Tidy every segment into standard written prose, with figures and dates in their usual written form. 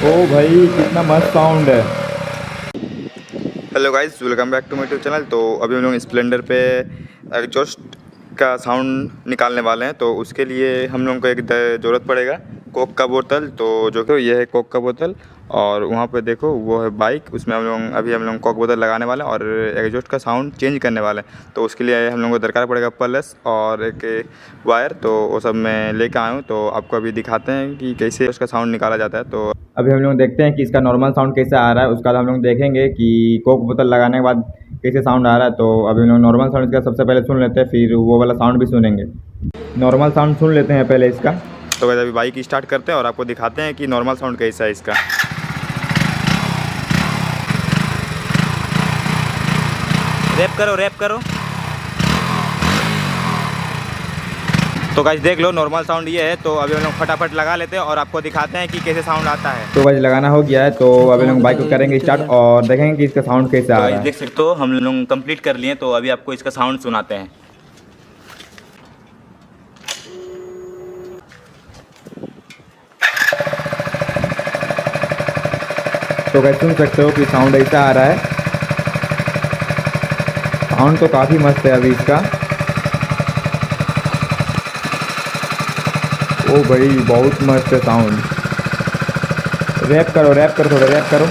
ओ भाई कितना मस्त साउंड है। Hello guys, welcome back to my YouTube channel. तो अभी हम लोग स्प्लेंडर पे एग्जॉस्ट का साउंड निकालने वाले हैं। तो उसके लिए हम लोगों को एक ज़रूरत पड़ेगा कोक का बोतल। तो जो कि ये है कोक का बोतल, और वहाँ पे देखो वो है बाइक। उसमें हम लोग कोक बोतल लगाने वाले हैं और एग्जॉस्ट का साउंड चेंज करने वाले हैं। तो उसके लिए हम लोगों को दरकार पड़ेगा प्लस और एक वायर। तो वो सब मैं लेकर आया हूँ, तो आपको अभी दिखाते हैं कि कैसे उसका साउंड निकाला जाता है। तो अभी हम लोग देखते हैं कि इसका नॉर्मल साउंड कैसे आ रहा है। उसका हम लोग देखेंगे कि कोक बोतल लगाने के बाद कैसे साउंड आ रहा है। तो अभी हम लोग नॉर्मल साउंड इसका सबसे पहले सुन लेते हैं, फिर वो वाला साउंड भी सुनेंगे। नॉर्मल साउंड सुन लेते हैं पहले इसका। तो वैसे अभी बाइक स्टार्ट करते हैं और आपको दिखाते हैं कि नॉर्मल साउंड कैसा है इसका। रैप करो रैप करो। तो गाइस देख लो, नॉर्मल साउंड ये है। तो अभी हम लोग फटाफट लगा लेते हैं और आपको दिखाते हैं कि कैसे साउंड आता है। तो भाई लगाना हो गया है, तो अभी लोग बाइक को करेंगे स्टार्ट और देखेंगे कि इसका साउंड कैसे आ तो रहा है। देख सकते हो हम लोग कंप्लीट कर लिए। तो अभी आपको इसका साउंड सुनाते हैं। तो गाइस सुन सकते हो कि साउंड ऐसा आ रहा है। साउंड तो काफ़ी मस्त है अभी इसका। ओ भाई बहुत मस्त है साउंड। रैप करो थोड़ा रैप करो।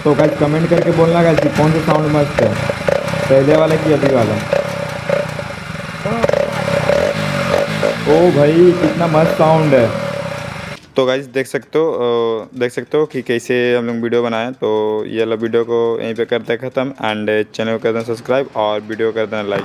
तो गाइस कमेंट करके बोलना गाइस कि कौन सा साउंड मस्त है, पहले वाला कि अभी वाला। ओ भाई कितना मस्त साउंड है। तो गाइस देख सकते हो कि कैसे हम लोग वीडियो बनाए। तो ये वाला वीडियो को यहीं पे करते हैं ख़त्म, एंड चैनल को कर देना सब्सक्राइब और वीडियो कर देना लाइक।